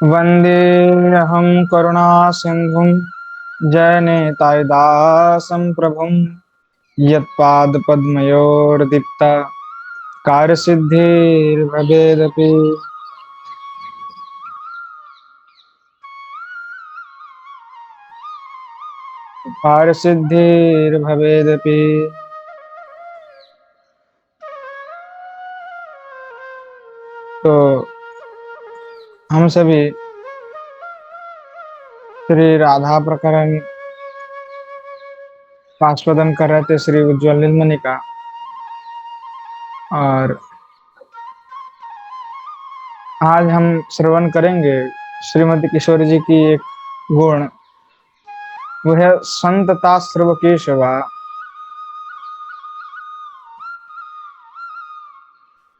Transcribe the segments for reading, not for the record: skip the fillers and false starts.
वन्देऽहं करुणासिन्धुं जयनेतायदासं प्रभुं यत्पादपद्मयोर्दीप्ता कार्यसिद्धिर्भवेदपि कार्यसिद्धिर्भवेदपि। तो हम सभी श्री राधा प्रकरण का आस्वादन कर रहे थे, श्री उज्ज्वल नीलमणि का। और आज हम श्रवण करेंगे श्रीमती किशोरी जी की एक गुण, वो है संतता सर्वकेशवा।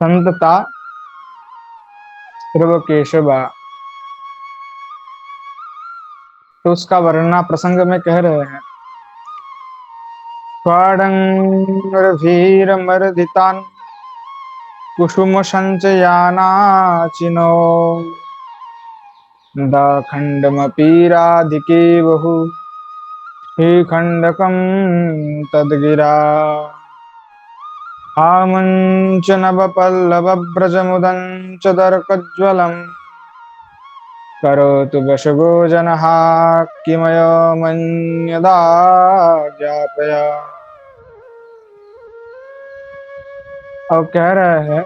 संतता सर्वकेशवा, तो उसका वर्णना प्रसंग में कह रहे हैं। स्वाडंगरभीरमर्दितान् कुसुम संचयानाचिनो दाखण्डमपि राधिके बहु श्रीखण्डकं तद्गिरा आमञ्च नवपल्लवव्रजमुदं च दर्कज्वलम् करोतु वशगो जनः किमयमन्यदा ज्ञापया। और कह रहे हैं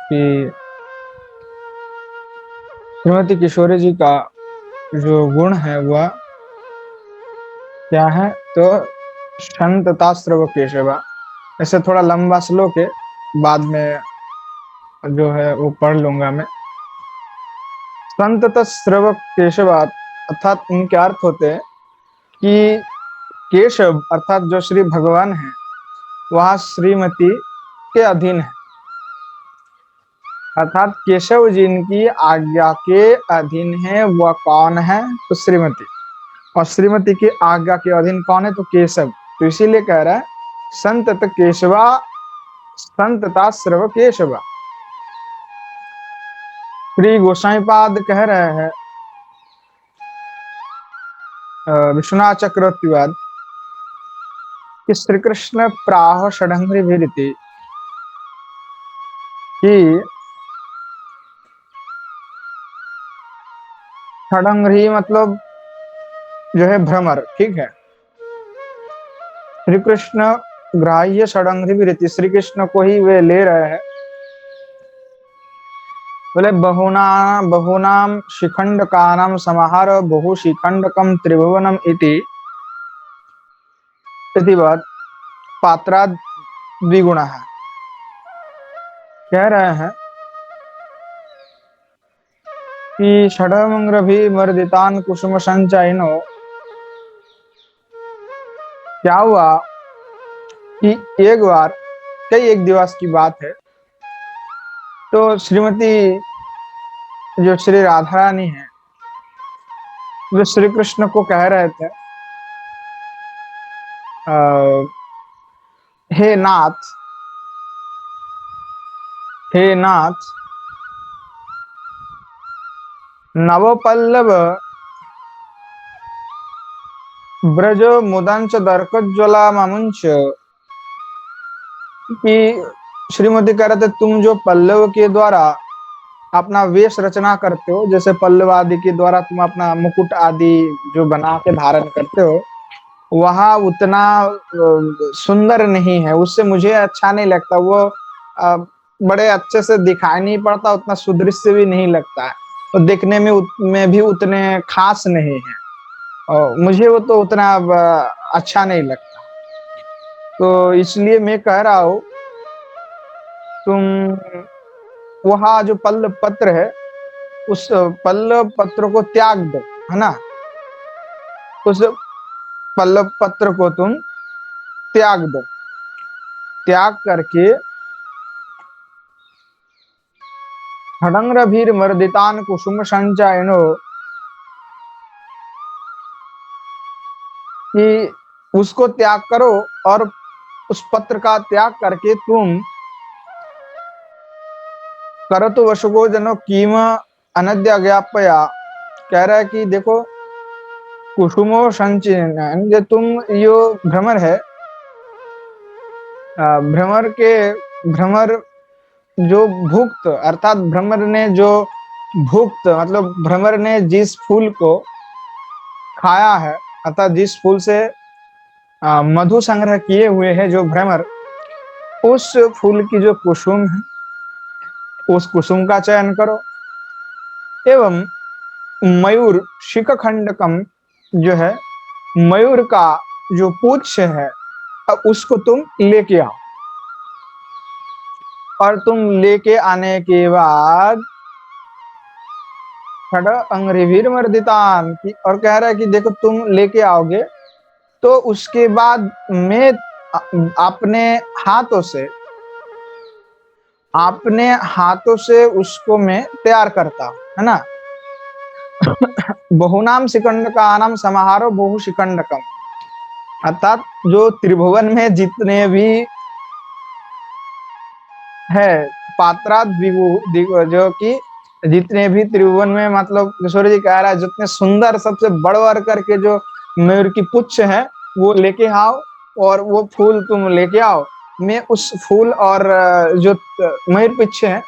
कि श्रीमती किशोरी जी का जो गुण है वह क्या है, तो संतता श्रव केशवा। ऐसे थोड़ा लंबा श्लोक है, बाद में जो है वो पढ़ लूंगा मैं। संतत श्रव केशवा अर्थात इनके अर्थ होते हैं कि केशव अर्थात जो श्री भगवान है वह श्रीमती के अधीन है, अर्थात केशव जी इनकी आज्ञा के अधीन है। वह कौन है, तो श्रीमती। और श्रीमती की आज्ञा के अधीन कौन है, तो केशव। तो इसीलिए कह रहा है संतत केशवा संतता श्रव केशवा। श्री गोसाईपाद कह रहे हैं विश्वनाथ चक्रवर्तीवाद कि श्री कृष्ण प्राह षडंग्री भिरिति, कि षडंग्री मतलब जो है भ्रमर, ठीक है। श्री कृष्ण ग्राह्य षडंग्री भिरिति, श्री कृष्ण को ही वे ले रहे हैं। बोले बहुनाम शिखंडकानां समाहार बहु शिखंडकम त्रिभुवनम इति बात पात्रा द्विगुण है। कह रहे हैं कि षडंग्रभि मर्दितान कुसुम संचयनो, क्या हुआ कि एक बार, एक दिवस की बात है, तो श्रीमती जो श्री राधा रानी है वे श्री कृष्ण को कह रहे थे हे नाथ, हे नाथ, नवपल्लव ब्रज मुदंच दर्कज्वला ममुंच, कि श्रीमती कह रहे थे तुम जो पल्लव के द्वारा अपना वेश रचना करते हो, जैसे पल्लव आदि के द्वारा तुम अपना मुकुट आदि जो बना के धारण करते हो, वह उतना सुंदर नहीं है, उससे मुझे अच्छा नहीं लगता। वो बड़े अच्छे से दिखाई नहीं पड़ता, उतना सुदृश्य भी नहीं लगता है, और देखने में भी उतने खास नहीं है, और मुझे वो तो उतना अच्छा नहीं लगता। तो इसलिए मैं कह रहा हूँ तुम वह जो पल्लव पत्र है उस पल्लव पत्र को त्याग दो, है ना। उस पल्लव पत्र को तुम त्याग दो, त्याग करके खडंग्रभीर मर्दितान कुसुम संचयनो, कि उसको त्याग करो और उस पत्र का त्याग करके तुम करतो वशगो जनो कीम अनद्या ज्ञापया कह रहा है कि देखो कुसुमो संचिन, जो तुम यो भ्रमर है, भ्रमर के भ्रमर जो भुक्त अर्थात भ्रमर ने जो भुक्त मतलब भ्रमर ने जिस फूल को खाया है अर्थात जिस फूल से मधु संग्रह किए हुए हैं जो भ्रमर, उस फूल की जो कुसुम है उस कुसुम का चयन करो। एवं मयूर शिखखंडकम जो है मयूर का जो पुच्छ है अब उसको तुम लेके आओ, और तुम लेके आने के बाद खड़ अंग्रेवीर मर्दितान की, और कह रहा है कि देखो तुम लेके आओगे तो उसके बाद मैं अपने हाथों से उसको मैं तैयार करता हूँ, है ना। बहुनाम शिकंडकानाम समाहारो बहु शिकंडकम, अर्थात जो त्रिभुवन में जितने भी है पात्रा जो कि जितने भी त्रिभुवन में मतलब सूर्य जी कह रहा है जितने सुंदर सबसे बढ़ करके जो मयूर की पुच्छ है वो लेके आओ, और वो फूल तुम लेके आओ। मैं उस फूल और जो मयूर पुच्छ है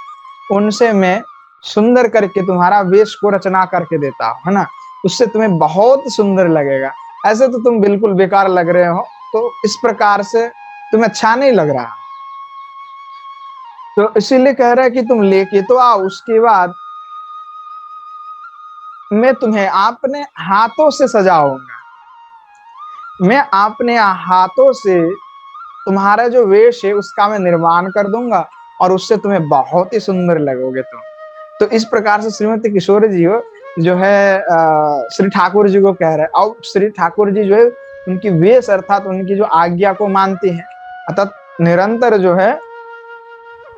उनसे मैं सुंदर करके तुम्हारा वेश को रचना करके देता हूँ, है ना। उससे तुम्हें बहुत सुंदर लगेगा। ऐसे तो तुम बिल्कुल बेकार लग रहे हो, तो इस प्रकार से तुम्हें अच्छा नहीं लग रहा, तो इसीलिए कह रहा है कि तुम लेके तो आओ, उसके बाद मैं तुम्हें अपने हाथों से सजाऊंगा। मैं अपने हाथों से तुम्हारा जो वेश है उसका मैं निर्माण कर दूंगा, और उससे तुम्हें बहुत ही सुंदर लगोगे तुम। तो इस प्रकार से श्रीमती किशोरी जी हो जो है श्री ठाकुर जी को कह रहे हैं। और श्री ठाकुर जी जो है उनकी वेश अर्थात उनकी जो आज्ञा को मानते हैं, अर्थात निरंतर जो है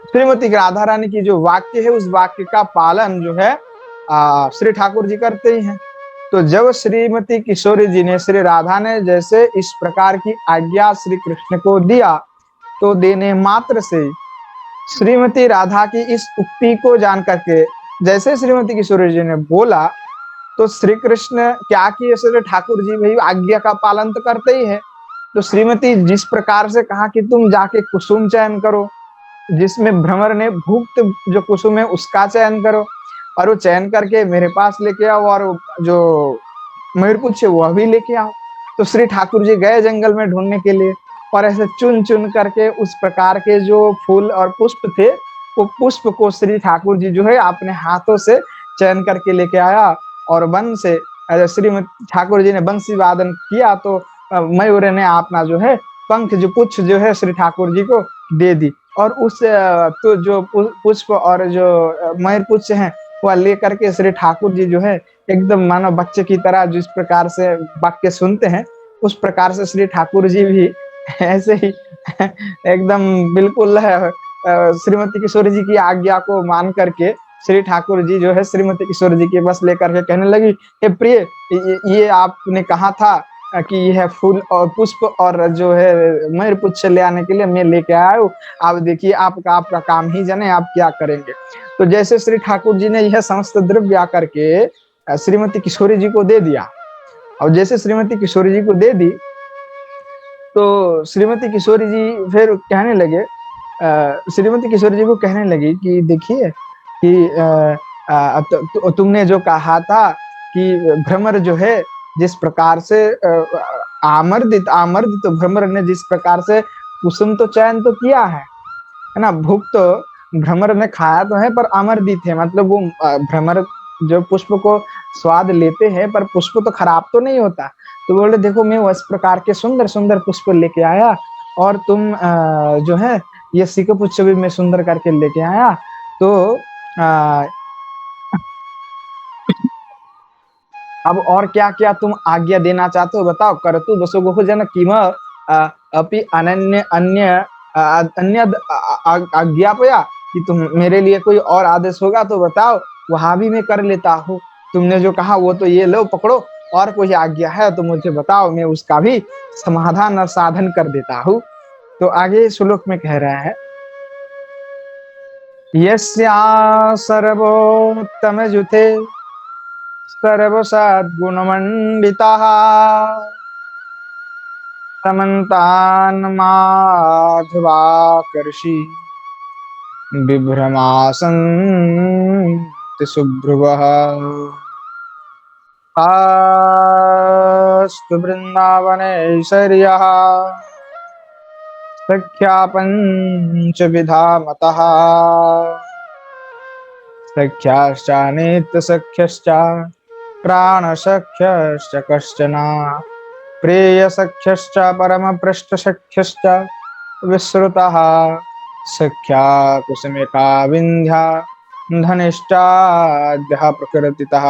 श्रीमती राधा रानी की जो वाक्य है उस वाक्य का पालन जो है श्री ठाकुर जी करते ही हैं। तो जब श्रीमती किशोरी जी ने श्री राधा ने जैसे इस प्रकार की आज्ञा श्री कृष्ण को दिया, तो देने मात्र से श्रीमती राधा की इस उक्ति को जान करके जैसे श्रीमती किशोरी जी ने बोला, तो श्री कृष्ण क्या किए, श्री ठाकुर जी भाई आज्ञा का पालन तो करते ही है। तो श्रीमती जिस प्रकार से कहा कि तुम जाके कुसुम चयन करो, जिसमें भ्रमर ने भुक्त जो कुसुम है उसका चयन करो, और वो चयन करके मेरे पास लेके आओ, और जो मयूरपुच्छ है वह भी लेके आओ। तो श्री ठाकुर जी गए जंगल में ढूंढने के लिए, और ऐसे चुन चुन करके उस प्रकार के जो फूल और पुष्प थे वो पुष्प को श्री ठाकुर जी जो है अपने हाथों से चयन करके लेके आया, और वन से श्रीमती ठाकुर जी ने बंसी वादन किया, तो मयूर ने अपना जो है पंख जो पुच्छ जो है श्री ठाकुर जी को दे दी, और उस तो जो पुष्प और जो मयूर पुच्छ हैं वह लेकर के श्री ठाकुर जी जो है एकदम मानो बच्चे की तरह जिस प्रकार से वाक्य सुनते हैं उस प्रकार से श्री ठाकुर जी भी ऐसे ही एकदम बिल्कुल श्रीमती किशोरी जी की आज्ञा को मान करके श्री ठाकुर जी जो है श्रीमती किशोरी जी के बस लेकर के कहने लगी, हे प्रिय, ये आपने कहा था कि यह फूल और पुष्प और जो है मयूर पुच्छ ले आने के लिए मैं लेके आया हूँ। आप देखिए आपका काम ही जाने आप क्या करेंगे। तो जैसे श्री ठाकुर जी ने यह समस्त द्रव्य आकर के श्रीमती किशोरी जी को दे दिया, और जैसे श्रीमती किशोरी जी को दे दी तो श्रीमती किशोरी जी फिर कहने लगे, श्रीमती किशोरी जी को कहने लगी कि देखिए कि तुमने जो कहा था कि भ्रमर जो है जिस प्रकार से आमर्दित आमर्दित भ्रमर ने जिस प्रकार से कुसुम तो चयन तो किया है ना, भुक्त तो भ्रमर ने खाया तो है पर अमरदीत है, मतलब वो भ्रमर जो पुष्प को स्वाद लेते हैं पर पुष्प तो खराब तो नहीं होता। तो बोले देखो मैं उस प्रकार के सुंदर सुंदर पुष्प लेके आया, और तुम जो है ये सिक पुष्प भी मैं सुंदर करके लेके आया। तो आ, अब और क्या क्या तुम आज्ञा देना चाहते हो बताओ। करतु वसुगुह जन किम अपि अनन्य अन्य अन्य आज्ञापया, कि तुम मेरे लिए कोई और आदेश होगा तो बताओ, वहां भी मैं कर लेता हूँ। तुमने जो कहा वो तो ये लो पकड़ो, और कोई आज्ञा है तो मुझे बताओ, मैं उसका भी समाधान और साधन कर देता हूँ। तो आगे श्लोक में कह रहा है, यस्या सर्वोत्तम जुथे सर्वसद्गुणमण्डिताः समन्तान् माधवाकर्षि बिभ्रमासन्ति सुभ्रुवः। आस्तु वृन्दावनेश्वर्यः सख्या पञ्चविधा मतः सख्याश्च नित्यसख्यश्च प्राणसख्यश्च कश्चन प्रेयसख्यश्च परमपृष्ठसख्यश्च विश्रुतः सख्या कुसुमिका विन्ध्या धनिष्ठाद्यः प्रकृतितः।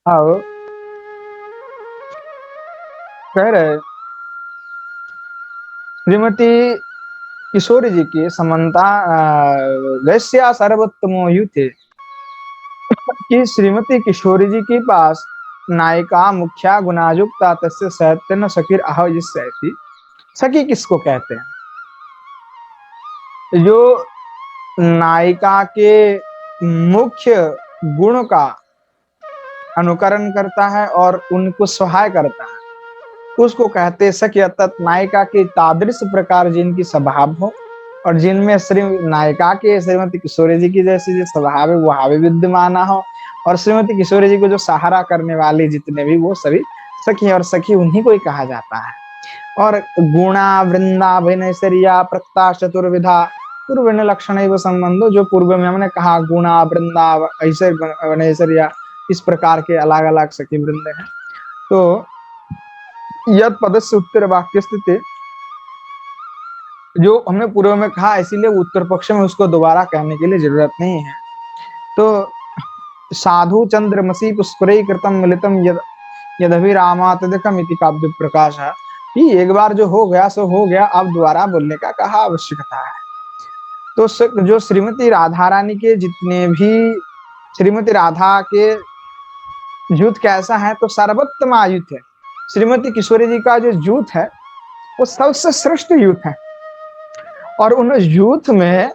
अब कह रहे श्रीमती किशोरी जी की समन्ता वैश्या सर्वोत्तमो युते कि श्रीमती किशोरी जी के पास नायिका मुख्या गुणायुक्ता तस्य सत्यन सखीर आह जिसैसी। सखी किसको कहते हैं? जो नायिका के मुख्य गुण का अनुकरण करता है और उनको सहाय करता है, उसको कहते सखी। अर्थात नायिका के तादृश प्रकार जिनकी स्वभाव हो और जिनमें श्री नायिका के श्रीमती किशोरी जी की जैसी जो स्वभाव है वह भी विद्यमान हो, और श्रीमती किशोरी जी को जो सहारा करने वाले जितने भी वो सभी सखी, और सखी उन्हीं को ही कहा जाता है। और गुणा वृंदावनैश्वर्या प्रक्ता चतुर्विधा पूर्व लक्षण संबंधो, जो पूर्व में हमने कहा गुणा वृंदा ऐश्वर्या इस प्रकार के अलग अलग सखी वृंद हैं। तो यद पद से उत्तर वाक्य स्थिति जो हमने पूर्व में कहा, इसीलिए उत्तर पक्ष में उसको दोबारा कहने के लिए जरूरत नहीं है। तो साधु चंद्रमसी पुष्करई कृतम मिलितम यदभिरामातदिकम इति काव्य प्रकाश है कि एक बार जो हो गया सो हो गया, अब दोबारा बोलने का कहा आवश्यकता है। तो जो श्रीमती राधा रानी के जितने भी श्रीमती राधा के जूथ कैसा है, तो सर्वोत्तम आयुध है। श्रीमती किशोरी जी का जो जूथ है वो सबसे श्रेष्ठ यूथ है, और उन यूथ में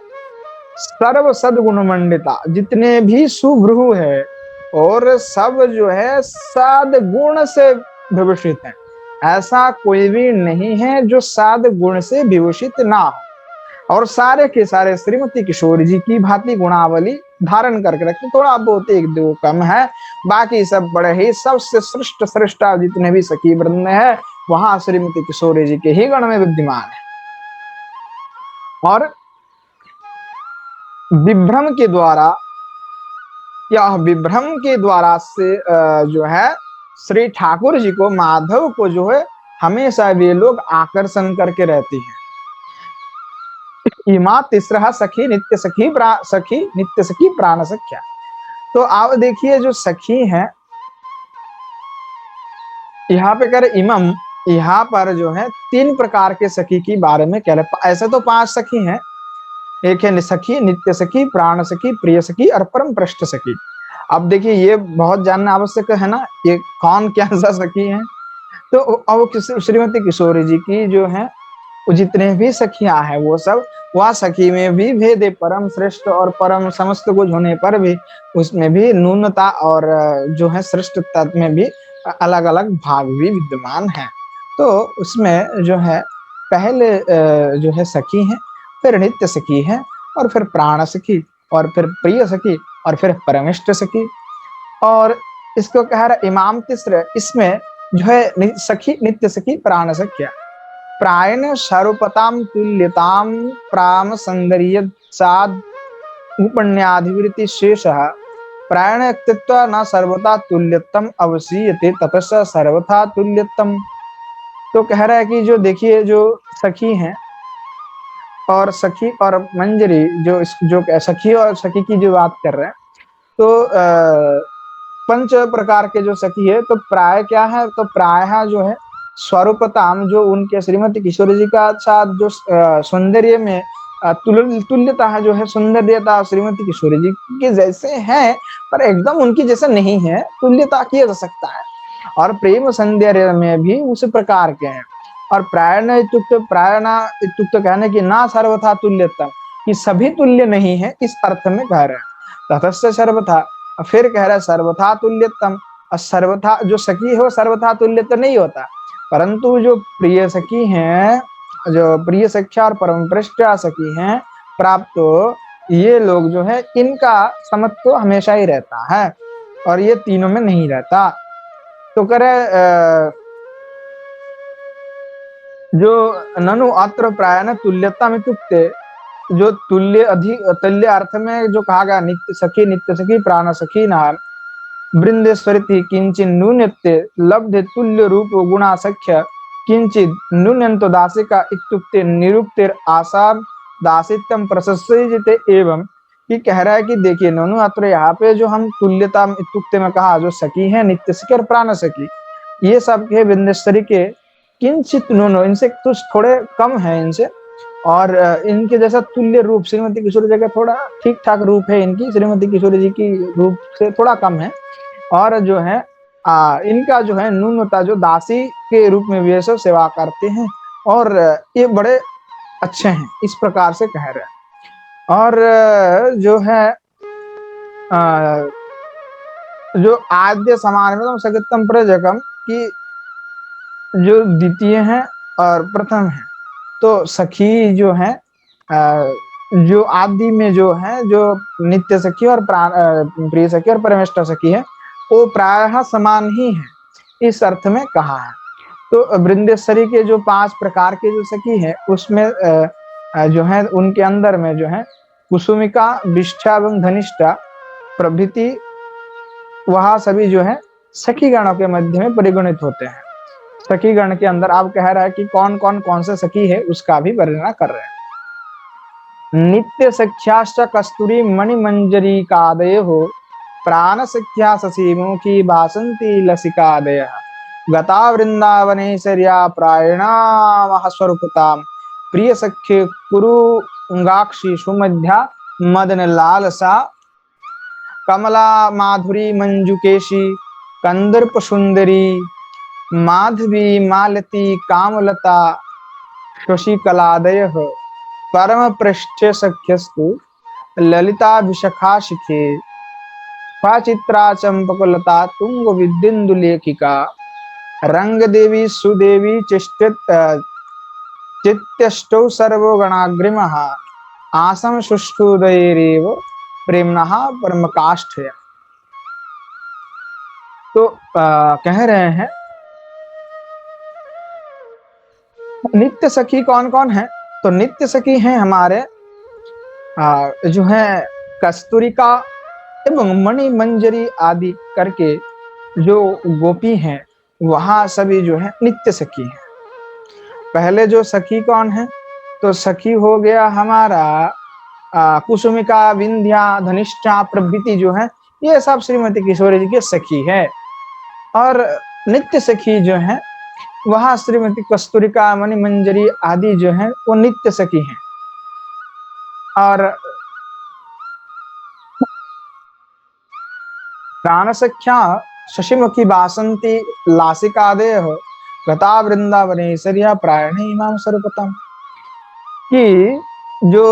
सर्व सदगुण मंडिता जितने भी सुभ्रू है और सब जो है साध गुण से विभूषित है। ऐसा कोई भी नहीं है जो साध गुण से विभूषित ना हो, और सारे के सारे श्रीमती किशोरी जी की भांति गुणावली धारण करके रखते। थोड़ा बहुत एक दो कम है, बाकी सब बड़े ही सबसे श्रेष्ठ श्रेष्ठ जितने भी सखी वृंद है वहां श्रीमती किशोरी जी के ही गण में विद्यमान है। और विभ्रम के द्वारा या विभ्रम के द्वारा से जो है श्री ठाकुर जी को, माधव को जो है हमेशा वे लोग आकर्षण करके रहती हैं। इमा तीसरा सखी नित्य सखी सखी नित्य सखी प्राण सख्या। तो आप देखिए जो सखी है यहाँ पे कह रहे इमम, यहाँ पर जो है तीन प्रकार के सखी के बारे में कह रहे। ऐसे तो 5 सखी हैं, एक है सखी, नित्य सखी, प्राण सखी, प्रिय सखी और परम पृष्ठ सखी। अब देखिए ये बहुत जानना आवश्यक है ना, ये कौन क्या सा सखी है। तो अब श्रीमती किशोरी जी की जो है वो जितने भी सखियां हैं वो सब वह सखी में भी भेद है, परम श्रेष्ठ और परम समस्त कुछ होने पर भी उसमें भी न्यूनता और जो है श्रेष्ठता में भी अलग अलग भाग भी विद्यमान है। तो उसमें जो है पहले जो है सखी है, फिर नित्य सखी है, और फिर प्राण सखी, और फिर प्रिय सखी, और फिर परमिष्ट सखी। और इसको कह रहा इमाम तीसरे, इसमें जो है सखी नित्य सखी प्राण सख्या प्रायण स्वरूपताम तुल्यताम प्राम सौंदर्य साद उपन्याधिवृत्ति शेष प्रायण व्यक्तित्व न सर्वथा तुल्यतम अवसीयते ततः सर्वथा तुल्यतम। तो कह रहा है कि जो देखिए जो सखी हैं और सखी और मंजरी जो सखी और सखी की जो बात कर रहे हैं, तो 5 प्रकार के जो सखी है, तो प्राय क्या है, तो प्राय जो है स्वरूपताम, जो उनके श्रीमती किशोरी जी का साथ जो सौंदर्य में तुल्यता है, जो है सौंदर्यता श्रीमती किशोरी जी के जैसे हैं पर एकदम उनकी जैसे नहीं है, तुल्यता किया जा सकता है। और प्रेम सौंदर्य में भी उस प्रकार के हैं। और प्रायण इत्युक्त कहने की ना सर्वथा तुल्यतम, कि सभी तुल्य नहीं है, इस अर्थ में कह रहे हैं। ततस्य सर्वथा, फिर कह रहा है सर्वथा तुल्यतम। सर्वथा जो सखी है वो सर्वथा तुल्य तो नहीं होता, परंतु जो प्रिय सखी हैं, जो प्रिय सख्या और परम पृष्ठा सखी हैं प्राप्त, तो ये लोग जो है इनका समत्व हमेशा ही रहता है और ये तीनों में नहीं रहता। तो करे जो ननु अत्र प्रायण तुल्यता में तुक्ते, जो तुल्य अधिक तुल्य अर्थ में जो कहा गया नित्य सखी प्राण सखी नाम वृंदेश्वरी किंचिन न्यूनत्य लब्धे तुल्य रूप गुणा सख्य किंचित न्यूनतो दासिका इत्युक्ते निरुक्तिर आशा दासित्यम प्रशस्ते एवं, कि कह रहा है कि देखिए ननु अत्र यहाँ पे जो हम तुल्यता इत्युक्ते में कहा, जो सखी है नित्य सखी और प्राण सखी, ये सब के विंध्येश्वरी के किंचित न्यूनो, इनसे कुछ थोड़े कम है इनसे, और इनके जैसा तुल्य रूप श्रीमती किशोरी जी का थोड़ा ठीक ठाक रूप है इनकी, श्रीमती किशोरी जी की रूप से थोड़ा कम है, और जो है इनका जो है न्यूनता जो दासी के रूप में वे सब सेवा करते हैं और ये बड़े अच्छे हैं, इस प्रकार से कह रहे हैं। और जो है जो आद्य समान में सगतम प्रजकम की जो द्वितीय है और प्रथम है, तो सखी जो है जो आदि में जो है जो नित्य सखी और प्रिय सखी और परमेष्ठ सखी है, वो प्रायः समान ही है, इस अर्थ में कहा है। तो वृंदेश्वरी के जो 5 प्रकार के जो सखी है उसमें जो है उनके अंदर में जो है कुसुमिका, विष्ठा एवं धनिष्ठा प्रभृति, वह सभी जो है सखी गणों के मध्य में परिगणित होते हैं। सखी गण के अंदर आप कह रहा है कि कौन से सखी है उसका भी वर्णना कर रहे हैं। नित्य सख्याश्च कस्तूरी मणिमंजरी कादय हो प्राण सख्या शशिमुखी बासंती लसिकादय गता वृंदावनेश्वर्या प्रायणा स्वरूपता प्रिय सख्य कुरुंगाक्षी सुमध्या मदन लालसा कमला माधुरी मंजुकेशी कंदर्प सुंदरी माधवी मालती कामलता शशिकलादय परम पृष्ठे सख्यस्तु ललिता विशाखा शिखे चित्रा चंपकलता तुंग विद्युन्दु लेखिका रंग देवी सुदेवी चित्यष्टौ सर्वगणाग्रिमः आसम सुष्ठुदयैरेव प्रेम्णः परमकाष्ठया। तो कह रहे हैं नित्य सखी कौन कौन है, तो नित्य सखी हैं हमारे जो है कस्तूरिका एवं मणि मंजरी आदि करके जो गोपी हैं वहां सभी जो है नित्य सखी हैं। पहले जो सखी कौन है, तो सखी हो गया हमारा कुसुमिका, विंध्या, धनिष्ठा प्रभृति जो है ये सब श्रीमती किशोरी जी की सखी है। और नित्य सखी जो है वहां श्रीमती कस्तूरिका, मणि मंजरी आदि जो है वो नित्य सखी हैं। और प्राण सख्या शशिमुखी बासंती लासिकादय गता वृंदावनेश्वर्या प्रायण इमाम सर्वपतम, कि जो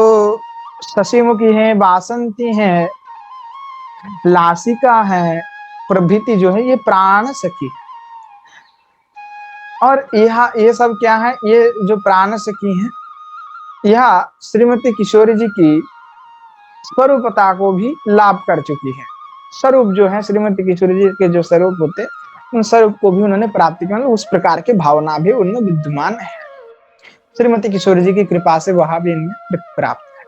शशिमुखी है, बासंती है, लासिका है प्रभृति जो है ये प्राण सखी है। और यह ये सब क्या है, ये जो प्राण सखी है यह श्रीमती किशोरी जी की स्वरूपता को भी लाभ कर चुकी है। स्वरूप जो है श्रीमती किशोरी जी के जो स्वरूप होते उन स्वरूप को भी उन्होंने प्राप्त किया, उस प्रकार के भावना भी उनमें विद्यमान है। श्रीमती किशोरी जी की कृपा से वह भी इनमें प्राप्त है।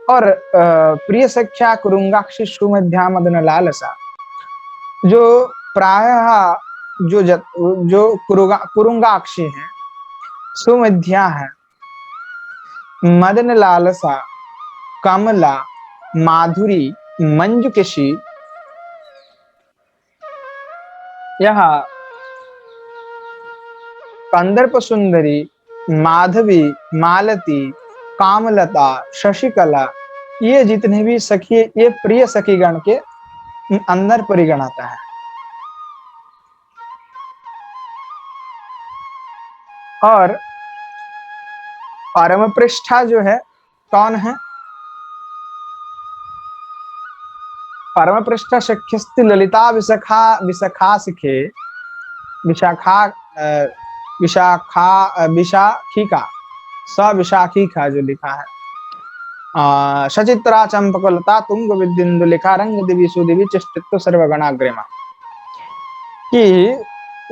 और प्रिय सख्या कुरुंगाक्षी सुमध्या मदन लालसा, जो प्रायः जो कुरुंगाक्षी है, सुमध्या है, मदन लालसा, कमला, माधुरी, मंजुकेशी, यह कंदर्प सुंदरी, माधवी, मालती, कामलता, शशिकला, ये जितने भी सखी ये प्रिय सखी गण के अंदर परिगण आता है। और परम पृष्ठा जो है कौन है? परम पृष्ठ सख्यस्ति ललिता विशाखा विशाखा शिखे विशाखा विशाखा विशाखी का विशाखी का जो लिखा है सचित्रा चंपकलता तुंग विद्युंदु लिखा रंग देवी सुदेवी चेष्टित्व सर्वगणाग्रेमा कि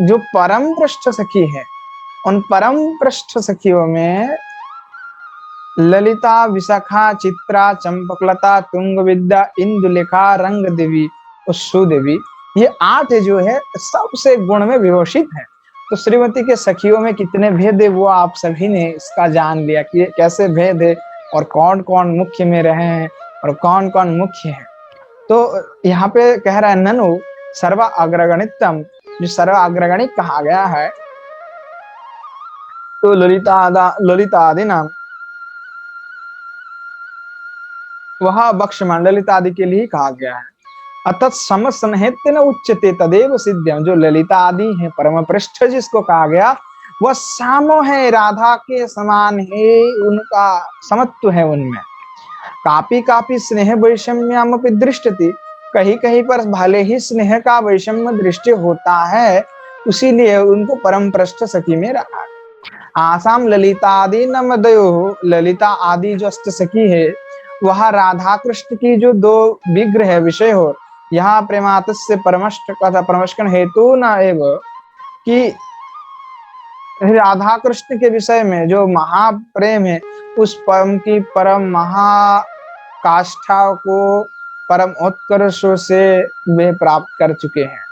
जो परम पृष्ठ सखी है उन परम पृष्ठ सखियों में ललिता विशाखा चित्रा चंपकलता तुंग विद्या इंदुलेखा रंग देवी और सुदेवी ये 8 जो है सबसे गुण में विभूषित है। तो श्रीमती के सखियों में कितने भेद है वो आप सभी ने इसका जान लिया कि कैसे भेद है और कौन कौन मुख्य में रहे हैं और कौन कौन मुख्य है। तो यहाँ पे कह रहा है ननु सर्व अग्रगणितम, जो सर्व अग्रगणित कहा गया है तो ललिता आदि नाम वह बक्ष ललिता आदि के लिए कहा गया है। अतः समस्नेहित्य न उच्चते तदेव सिद्ध्यम, जो ललिता आदि है परम पृष्ठ जिसको कहा गया वह सामो है, राधा के समान है, उनका समत्व है उनमें। कापी कापी स्नेह वैषम्यम दृष्टि, कहीं कहीं पर भले ही स्नेह का वैषम्य दृष्टि होता है उसीलिए उनको परम पृष्ठ सखी में रखा। आसाम ललिता आदि न मदयो, ललिता आदि जो अष्ट सखी है वह राधा कृष्ण की जो 2 विग्रह विषय हो, यहाँ प्रेमातस्य परमष्ट कथा परमष्कन हेतु न एवं कि राधा कृष्ण के विषय में जो महाप्रेम है उस परम की परम महाकाष्ठा को परम उत्कर्ष से वे प्राप्त कर चुके हैं।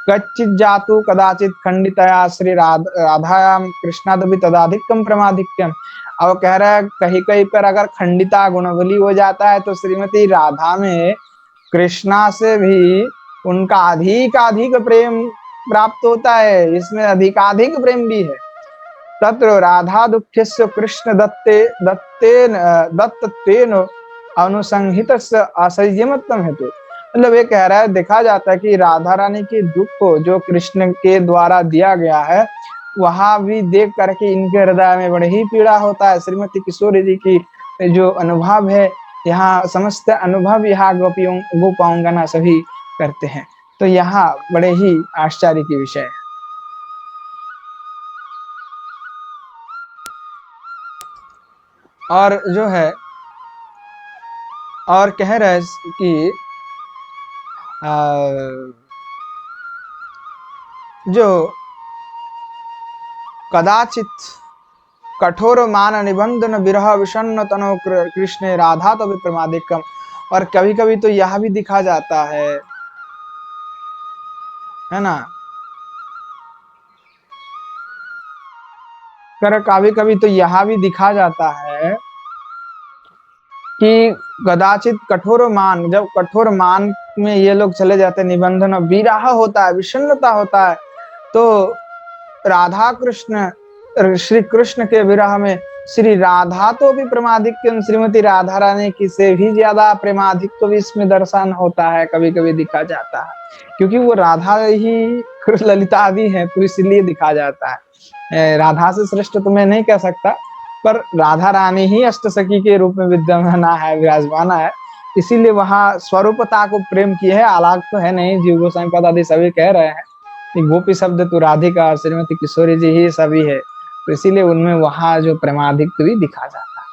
कच्चित जातु कदाचित खंडितया श्री राधायाम कृष्णादपि तदाधिकम प्रमाधिक्यम। अब कह रहा है कहीं कहीं पर अगर खंडिता गुणबली हो जाता है तो श्रीमती राधा में कृष्णा से भी उनका अधिक प्रेम प्राप्त होता है, इसमें अधिकाधिक प्रेम भी है। तत्र राधा दुःखस्य कृष्ण दत्तेन अनुसंहित असंयमत्वम हेतु, मतलब ये कह रहा है देखा जाता है कि राधा रानी की दुख को जो कृष्ण के द्वारा दिया गया है वहां भी देख करके इनके हृदय में बड़ी ही पीड़ा होता है। श्रीमती किशोरी जी की जो अनुभव है यहाँ समस्त अनुभव यहाँ गोपांगना सभी करते हैं, तो यहाँ बड़े ही आश्चर्य की विषय है। और जो है और कह रहे कि जो कदाचित कठोर मान निबंधन विरह विषन्न तनो कृष्ण राधा तो विप्रमादिकम, और कभी कभी तो यह भी दिखा जाता है ना, कभी कभी तो यह भी दिखा जाता है कि कदाचित कठोर मान, जब कठोर मान में ये लोग चले जाते हैं निबंधन विरह होता है विषन्नता होता है तो राधा कृष्ण श्री कृष्ण के विरह में श्री राधा तो भी प्रेमाधिक्य, श्रीमती राधा रानी की से भी ज्यादा प्रेमाधिक्य भी इसमें दर्शन होता है, कभी कभी दिखा जाता है क्योंकि वो राधा ही ललिता आदि है तो इसलिए दिखा जाता है। राधा से श्रेष्ठ तो मैं नहीं कह सकता, पर राधा रानी ही अष्ट सखी के रूप में विद्यमान है, विराजमाना है, इसीलिए वहां स्वरूपता को प्रेम की है, अलग तो है नहीं। जीव गोस्वामी पद आदि सभी कह रहे हैं गोपी शब्द तो राधिका और श्रीमती किशोरी जी ही सभी है, तो इसीलिए उनमें वहां जो प्रेमाधिक्य भी दिखा जाता है।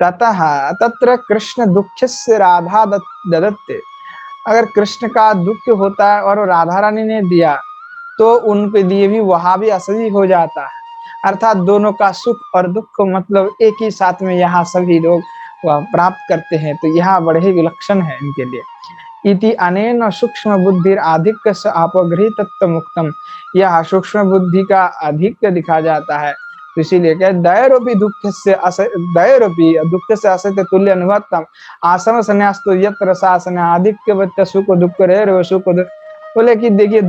ततः तत्र कृष्ण दुख से राधा ददत्ते, अगर कृष्ण का दुख होता है और राधा रानी ने दिया तो उनके लिए भी वहां भी असली हो जाता है, अर्थात दोनों का सुख और दुख मतलब एक ही साथ में यहाँ सभी लोग प्राप्त करते हैं, तो यहाँ बड़े ही विलक्षण है इनके लिए। इति अनेन सूक्ष्म बुद्धि आधिक्य से अपगृहित तत्व मुक्तम, यह सूक्ष्म बुद्धि का अधिक दिखा जाता है, तो इसीलिए कह दैरोपी दुख से दैरोपी दुख से असत्य तुल्य अनुभवतम आसम संन्यास तो यत्र शासन आधिक्य सुख दुख रे सुख बोले कि देखिए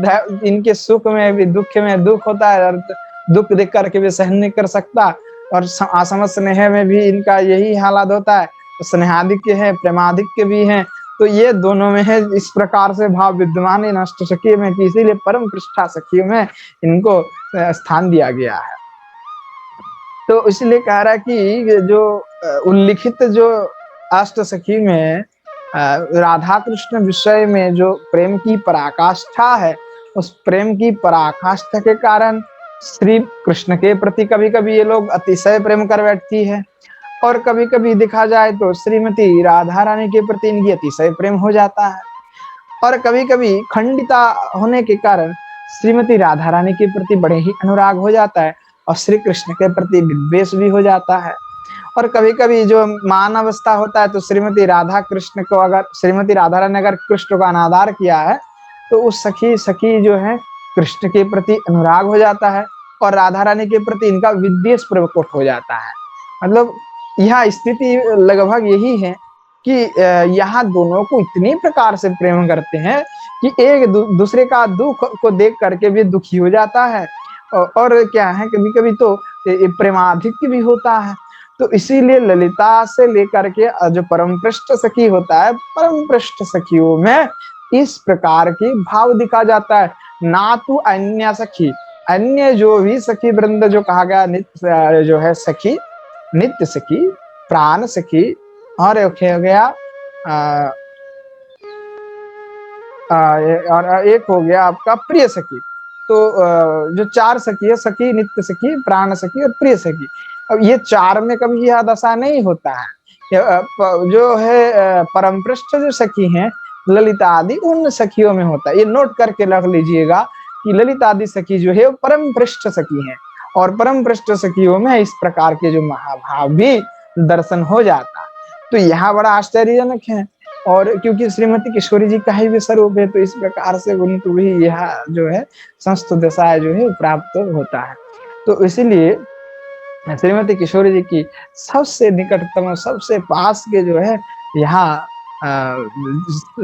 इनके सुख में भी दुख में दुख होता है और दुख देख करके भी सहन नहीं कर सकता, और आसम स्नेह में भी इनका यही हालात होता है, तो स्नेहाधिक्य है प्रेमाधिक्य भी है, तो ये दोनों में है, इस प्रकार से भाव विद्यमान है नष्ट सखी में, इसीलिए परम पृष्ठा सखियों में इनको स्थान दिया गया है। तो इसलिए कह रहा है कि जो उल्लिखित जो अष्ट सखी में राधा कृष्ण विषय में जो प्रेम की पराकाष्ठा है, उस प्रेम की पराकाष्ठा के कारण श्री कृष्ण के प्रति कभी कभी ये लोग अतिशय प्रेम कर बैठती है, और कभी कभी देखा जाए तो श्रीमती राधा रानी के प्रति इनकी अतिशय प्रेम हो जाता है, और कभी कभी खंडिता होने के कारण श्रीमती राधा रानी के प्रति बड़े ही अनुराग हो जाता है, और श्री कृष्ण के प्रति विद्वेष भी हो जाता है। और कभी कभी जो मान अवस्था होता है, तो श्रीमती राधा कृष्ण को अगर श्रीमती राधा रानी ने अगर कृष्ण का अनादर किया है, तो उस सखी सखी जो है कृष्ण के प्रति अनुराग हो जाता है, और राधा रानी के प्रति इनका विद्वेष प्रकट हो जाता है। मतलब यह स्थिति लगभग यही है कि यहाँ दोनों को इतनी प्रकार से प्रेम करते हैं कि एक दूसरे का दुख को देख करके भी दुखी हो जाता है, और क्या है कभी कभी तो प्रेमाधिक्य भी होता है। तो इसीलिए ललिता से लेकर के जो परम पृष्ठ सखी होता है, परम पृष्ठ सखियों में इस प्रकार की भाव दिखा जाता है। ना तो अन्य सखी, अन्य जो भी सखी वृंद जो कहा गया नित्य जो है सखी, नित्य सखी, प्राण सखी, और एक हो गया और एक हो गया आपका प्रिय सखी। तो जो चार सखी है, सखी, नित्य सखी, प्राण सखी और प्रिय सखी, अब ये चार में कभी यह दशा नहीं होता है। जो है परम पृष्ठ जो सखी हैं ललिता आदि, उन सखियों में होता है। ये नोट करके रख लीजिएगा कि ललिता आदि सखी जो है वो परम पृष्ठ सखी हैं, और परम पृष्ठ सखियों में इस प्रकार के जो महाभाव भी दर्शन हो जाता है। तो यहाँ बड़ा आश्चर्यजनक है, और क्योंकि श्रीमती किशोरी जी का ही भी स्वरूप है, तो इस प्रकार से उनको भी यह जो है संस्त दशा जो है प्राप्त होता है। तो इसीलिए श्रीमती किशोरी जी की सबसे निकटतम, सबसे पास के जो है यहाँ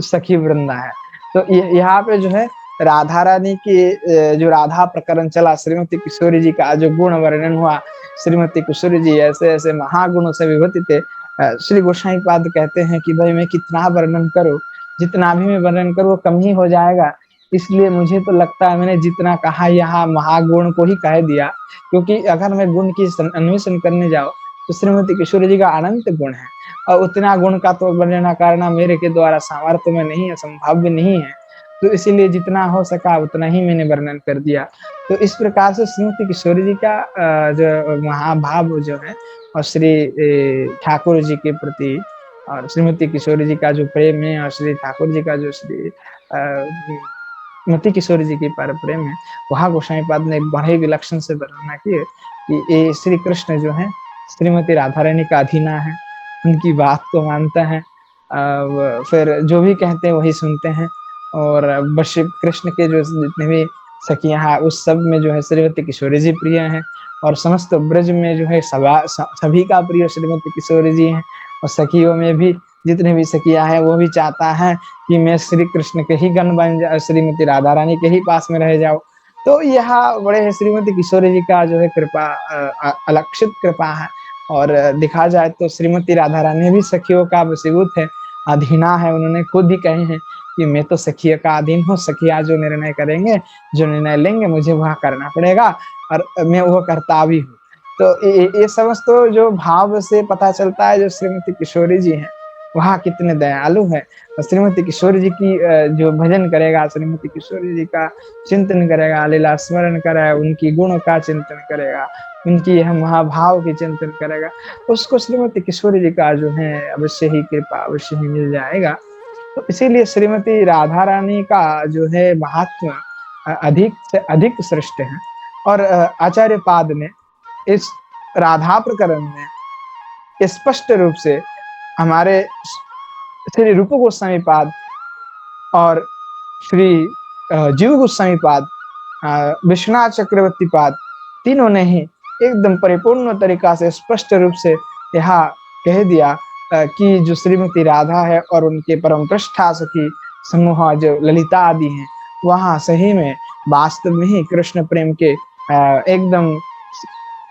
सखी वृंदा है। तो यहाँ पे जो है राधा रानी की जो राधा प्रकरण चला, श्रीमती किशोरी जी का जो गुण वर्णन हुआ, श्रीमती किशोरी जी ऐसे ऐसे महागुणों से विभूषित थे। श्री गोसाई पाद कहते हैं कि भाई मैं कितना वर्णन करूं, जितना भी मैं वर्णन करूं वो कम ही हो जाएगा, इसलिए मुझे तो लगता है मैंने जितना कहा यहाँ महागुण को ही कह दिया, क्योंकि अगर मैं गुण की अन्वेषण करने जाऊं तो श्रीमती किशोरी जी का अनंत गुण है, और उतना गुण का तो वर्णन करना मेरे के द्वारा सामर्थ्य में नहीं है, संभाव्य नहीं है। तो इसीलिए जितना हो सका उतना ही मैंने वर्णन कर दिया। तो इस प्रकार से श्रीमती किशोरी जी का जो महाभाव जो है, और श्री ठाकुर जी के प्रति, और श्रीमती किशोरी जी का जो प्रेम है, और श्री ठाकुर जी का जो श्री मती किशोरी जी की पर प्रेम है, वहाँ गोसाई पाद ने एक बड़े विलक्षण से वर्णना की कि ये श्री कृष्ण जो है श्रीमती राधा रानी का अधीना है, उनकी बात को मानता है, फिर जो भी कहते हैं वही सुनते हैं, और बस कृष्ण के जो जितने भी सखियां हैं उस सब में जो है श्रीमती किशोरी जी प्रिय हैं, और समस्त ब्रज में जो है सभी का प्रिय श्रीमती किशोरी जी हैं, और सखियों में भी जितने भी सखियां हैं वो भी चाहता है कि मैं श्री कृष्ण के ही गण बन जा, श्रीमती राधा रानी के ही पास में रह जाऊं। तो यह बड़े श्रीमती किशोरी जी का जो है कृपा, अलक्षित कृपा है। और देखा जाए तो श्रीमती राधा रानी भी सखियों का वशीभूत है, अधीना है। उन्होंने खुद ही कहे हैं कि मैं तो सखिया का अधीन हूँ, सखिया जो निर्णय करेंगे, जो निर्णय लेंगे मुझे वह करना पड़ेगा, और मैं वो करता भी हूँ। तो ये समझ तो जो भाव से पता चलता है जो श्रीमती किशोरी जी हैं वह कितने दयालु है। और श्रीमती किशोरी जी की जो भजन करेगा, श्रीमती किशोरी जी का चिंतन करेगा, लीला स्मरण करेगा, उनकी गुणों का चिंतन करेगा, उनकी यह महाभाव की चिंतन करेगा, उसको श्रीमती किशोरी जी का जो है अवश्य ही कृपा अवश्य ही मिल जाएगा। तो इसीलिए श्रीमती राधा रानी का जो है महात्मा अधिक से अधिक श्रेष्ठ है। और आचार्य पाद ने इस राधा प्रकरण में स्पष्ट रूप से हमारे श्री रूप गोस्वामी पाद और श्री जीव गोस्वामी पाद, विश्वनाथ चक्रवर्ती पाद, तीनों ने ही एकदम परिपूर्ण तरीका से स्पष्ट रूप से यहाँ कह दिया कि जो श्रीमती राधा है और उनके परम पृष्ठा सखी समूह जो ललिता आदि हैं, वहाँ सही में वास्तव में ही कृष्ण प्रेम के एकदम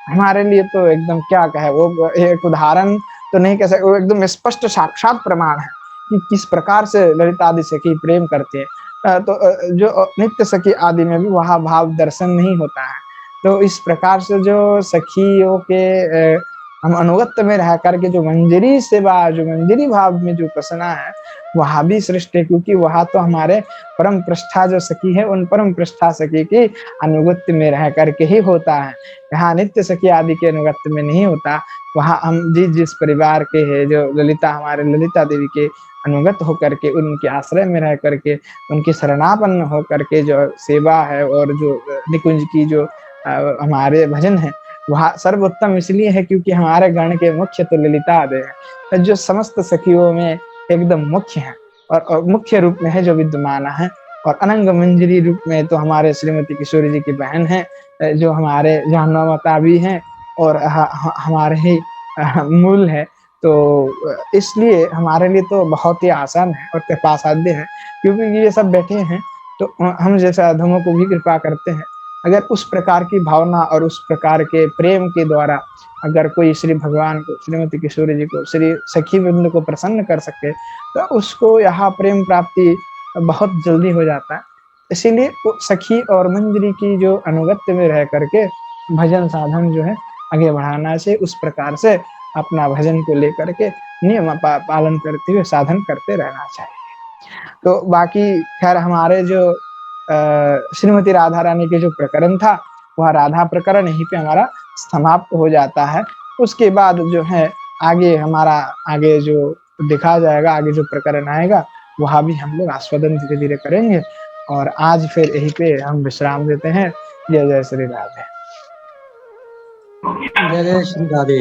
हमारे लिए तो एकदम क्या कहे, वो एक उदाहरण तो नहीं कह सकते, वो एकदम स्पष्ट साक्षात प्रमाण है कि किस प्रकार से ललिता आदि सखी प्रेम करते हैं। तो जो नित्य सखी आदि में भी वहाँ भाव दर्शन नहीं होता है। तो इस प्रकार से जो सखियों के हम अनुगत्य में रह करके जो मंजरी सेवा, जो मंजरी भाव में जो उपासना है, वह भी श्रेष्ठ है, क्योंकि वह तो हमारे परम पृष्ठा जो सखी है, उन परम पृष्ठा सखी की अनुगत्य में रह करके ही होता है। यहाँ नित्य सखी आदि के अनुगत्य में नहीं होता। वहाँ हम जिस परिवार के है, जो ललिता, हमारे ललिता देवी के अनुगत होकर के, उनके आश्रय में रह करके, उनकी शरणापन्न होकर के जो सेवा है और जो निकुंज की जो हमारे भजन है, वह सर्वोत्तम इसलिए है क्योंकि हमारे गण के मुख्य तो ललिता आदि है, जो समस्त सखियों में एकदम मुख्य है और मुख्य रूप में है, जो विद्यमान है। और अनंग मंजरी रूप में तो हमारे श्रीमती किशोरी जी की बहन है, जो हमारे जहन्नमाता भी हैं और हमारे ही मूल है। तो इसलिए हमारे लिए तो बहुत ही आसान है और कृपासाध्य है, क्योंकि ये सब बैठे हैं तो हम जैसे अधमों को भी कृपा करते हैं। अगर उस प्रकार की भावना और उस प्रकार के प्रेम के द्वारा अगर कोई श्री भगवान को, श्रीमती किशोरी जी को, श्री सखी वृंद को प्रसन्न कर सके, तो उसको यहाँ प्रेम प्राप्ति बहुत जल्दी हो जाता है। इसीलिए सखी और मंजरी की जो अनुगत्य में रह करके भजन साधन जो है आगे बढ़ाना चाहिए। उस प्रकार से अपना भजन को लेकर के नियम पालन करते हुए साधन करते रहना चाहिए। तो बाकी खैर हमारे जो श्रीमती राधा रानी के जो प्रकरण था, वह राधा प्रकरण यहीं पे हमारा समाप्त हो जाता है। उसके बाद जो है आगे हमारा आगे जो दिखा जाएगा, आगे जो प्रकरण आएगा वह भी हम लोग आस्वादन धीरे धीरे करेंगे। और आज फिर यहीं पे हम विश्राम देते हैं। जय जय श्री राधे। जय जय श्री राधे।